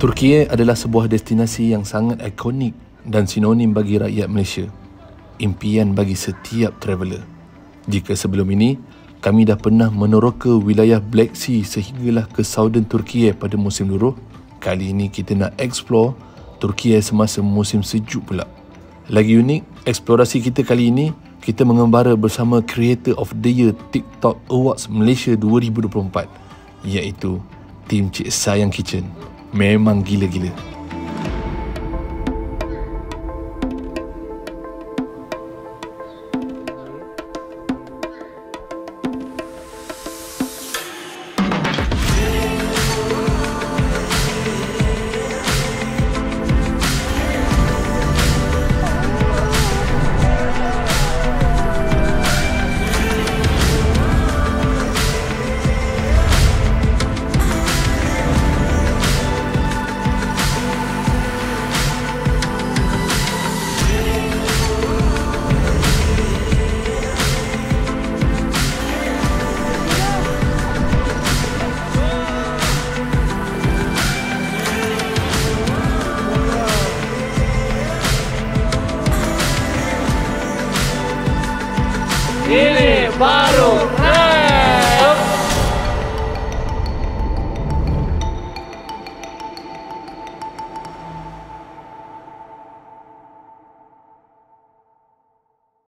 Turki adalah sebuah destinasi yang sangat ikonik dan sinonim bagi rakyat Malaysia. Impian bagi setiap traveller. Jika sebelum ini, kami dah pernah meneroka wilayah Black Sea sehinggalah ke Southern Turki pada musim luruh, kali ini kita nak explore Turki semasa musim sejuk pula. Lagi unik, eksplorasi kita kali ini, kita mengembara bersama Creator of the Year TikTok Awards Malaysia 2024, iaitu tim Cik Sayang Kitchen. Memang gila-gila. Ini